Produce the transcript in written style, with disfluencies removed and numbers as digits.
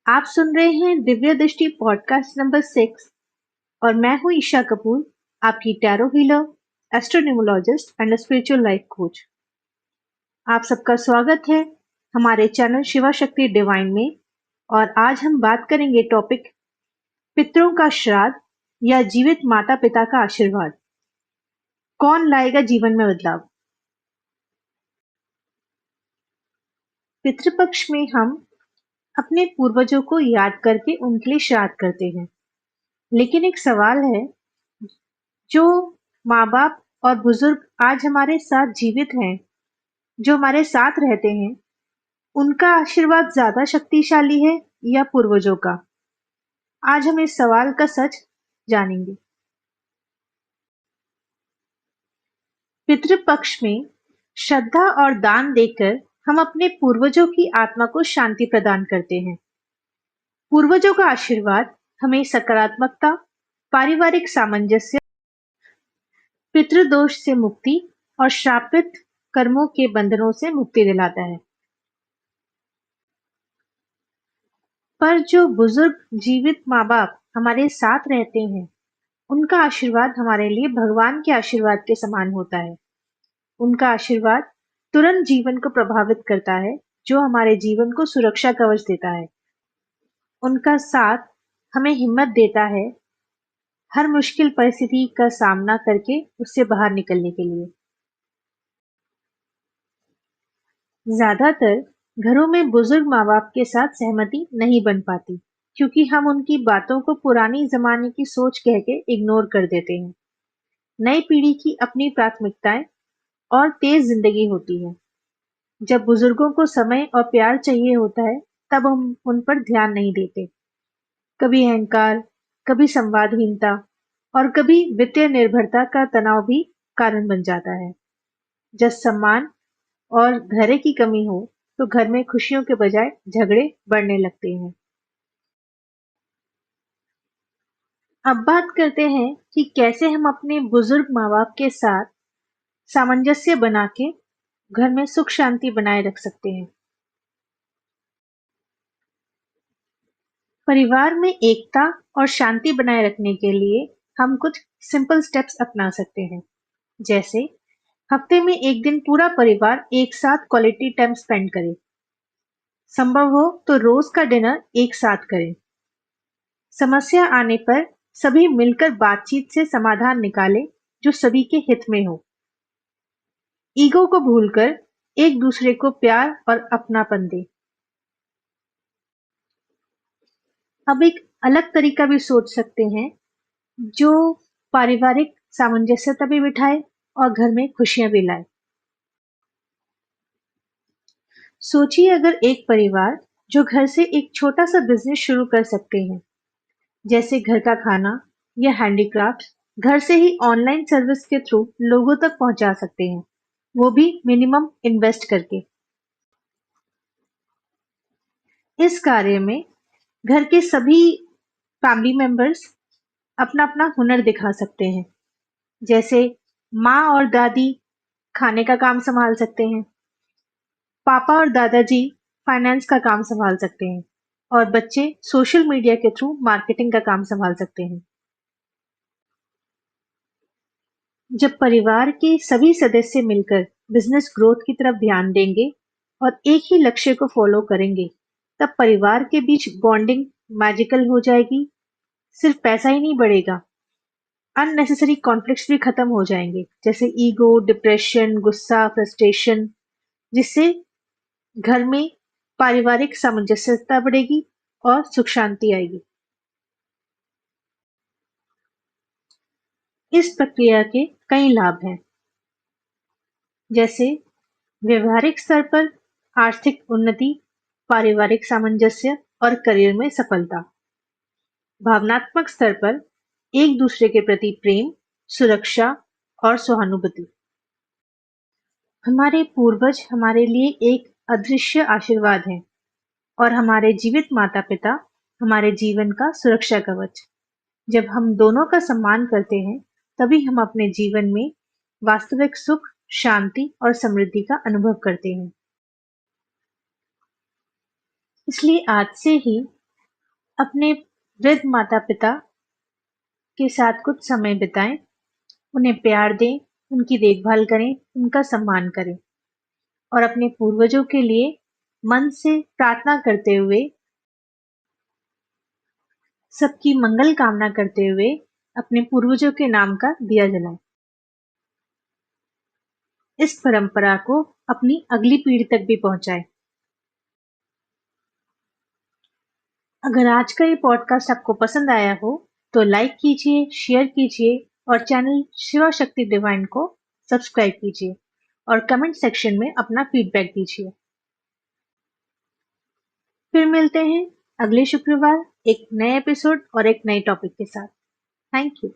आप सुन रहे हैं दिव्य दृष्टि पॉडकास्ट नंबर 6 और मैं हूं ईशा कपूर, आपकी tarot healer, astronumerologist and spiritual life coach. आप सबका स्वागत है हमारे चैनल शिवा शक्ति डिवाइन में। और आज हम बात करेंगे टॉपिक पितरों का श्राद्ध या जीवित माता पिता का आशीर्वाद, कौन लाएगा जीवन में बदलाव। पितृपक्ष में हम अपने पूर्वजों को याद करके उनके लिए श्राद्ध करते हैं, लेकिन एक सवाल है, जो माँ-बाप और बुजुर्ग आज हमारे साथ जीवित हैं, जो हमारे साथ रहते हैं, उनका आशीर्वाद ज्यादा शक्तिशाली है या पूर्वजों का? आज हम इस सवाल का सच जानेंगे। पितृपक्ष में श्रद्धा और दान देकर हम अपने पूर्वजों की आत्मा को शांति प्रदान करते हैं। पूर्वजों का आशीर्वाद हमें सकारात्मकता, पारिवारिक सामंजस्य, पितृदोष से मुक्ति और श्रापित कर्मों के बंधनों से मुक्ति दिलाता है। पर जो बुजुर्ग जीवित माँ-बाप हमारे साथ रहते हैं, उनका आशीर्वाद हमारे लिए भगवान के आशीर्वाद के समान होता है। उनका आशीर्वाद तुरंत जीवन को प्रभावित करता है, जो हमारे जीवन को सुरक्षा कवच देता है। उनका साथ हमें हिम्मत देता है हर मुश्किल परिस्थिति का सामना करके उससे बाहर निकलने के लिए। ज्यादातर घरों में बुजुर्ग माँ-बाप के साथ सहमति नहीं बन पाती, क्योंकि हम उनकी बातों को पुरानी जमाने की सोच कह के इग्नोर कर देते हैं। नई पीढ़ी की अपनी प्राथमिकताएं और तेज जिंदगी होती है। जब बुजुर्गों को समय और प्यार चाहिए होता है, तब हम उन पर ध्यान नहीं देते। कभी अहंकार, कभी संवादहीनता और कभी वित्तीय निर्भरता का तनाव भी कारण बन जाता है। जब सम्मान और धैर्य की कमी हो, तो घर में खुशियों के बजाय झगड़े बढ़ने लगते हैं। अब बात करते हैं कि कैसे हम अपने बुजुर्ग माँ बाप के साथ सामंजस्य बना के घर में सुख शांति बनाए रख सकते हैं। परिवार में एकता और शांति बनाए रखने के लिए हम कुछ सिंपल स्टेप्स अपना सकते हैं। जैसे हफ्ते में एक दिन पूरा परिवार एक साथ क्वालिटी टाइम स्पेंड करे। संभव हो तो रोज का डिनर एक साथ करें। समस्या आने पर सभी मिलकर बातचीत से समाधान निकालें, जो सभी के हित में हो। ईगो को भूलकर एक दूसरे को प्यार और अपनापन दें। अब एक अलग तरीका भी सोच सकते हैं, जो पारिवारिक सामंजस्यता भी बिठाए और घर में खुशियां भी लाए। सोचिए, अगर एक परिवार जो घर से एक छोटा सा बिजनेस शुरू कर सकते हैं, जैसे घर का खाना या हैंडीक्राफ्ट, घर से ही ऑनलाइन सर्विस के थ्रू लोगों तक पहुंचा सकते हैं, वो भी मिनिमम इन्वेस्ट करके। इस कार्य में घर के सभी फैमिली मेंबर्स अपना अपना हुनर दिखा सकते हैं। जैसे माँ और दादी खाने का काम संभाल सकते हैं, पापा और दादाजी फाइनेंस का काम संभाल सकते हैं, और बच्चे सोशल मीडिया के थ्रू मार्केटिंग का काम संभाल सकते हैं। जब परिवार के सभी सदस्य मिलकर बिजनेस ग्रोथ की तरफ ध्यान देंगे और एक ही लक्ष्य को फॉलो करेंगे, तब परिवार के बीच बॉन्डिंग मैजिकल हो जाएगी। सिर्फ पैसा ही नहीं बढ़ेगा, अननेसेसरी कॉन्फ्लिक्ट्स भी खत्म हो जाएंगे, जैसे ईगो, डिप्रेशन, गुस्सा, फ्रस्ट्रेशन, जिससे घर में पारिवारिक सामंजस्यता बढ़ेगी और सुख शांति आएगी। इस प्रक्रिया के कई लाभ हैं, जैसे व्यवहारिक स्तर पर आर्थिक उन्नति, पारिवारिक सामंजस्य और करियर में सफलता। भावनात्मक स्तर पर एक दूसरे के प्रति प्रेम, सुरक्षा और सहानुभूति। हमारे पूर्वज हमारे लिए एक अदृश्य आशीर्वाद हैं, और हमारे जीवित माता पिता हमारे जीवन का सुरक्षा कवच। जब हम दोनों का सम्मान करते हैं, तभी हम अपने जीवन में वास्तविक सुख, शांति और समृद्धि का अनुभव करते हैं। इसलिए आज से ही अपने वृद्ध माता-पिता के साथ कुछ समय बिताएं, उन्हें प्यार दें, उनकी देखभाल करें, उनका सम्मान करें और अपने पूर्वजों के लिए मन से प्रार्थना करते हुए, सबकी मंगल कामना करते हुए अपने पूर्वजों के नाम का दिया जलाएं। इस परंपरा को अपनी अगली पीढ़ी तक भी पहुंचाएं। अगर आज का ये पॉडकास्ट आपको पसंद आया हो, तो लाइक कीजिए, शेयर कीजिए और चैनल शिवा शक्ति डिवाइन को सब्सक्राइब कीजिए और कमेंट सेक्शन में अपना फीडबैक दीजिए। फिर मिलते हैं अगले शुक्रवार एक नए एपिसोड और एक नए टॉपिक के साथ। Thank you.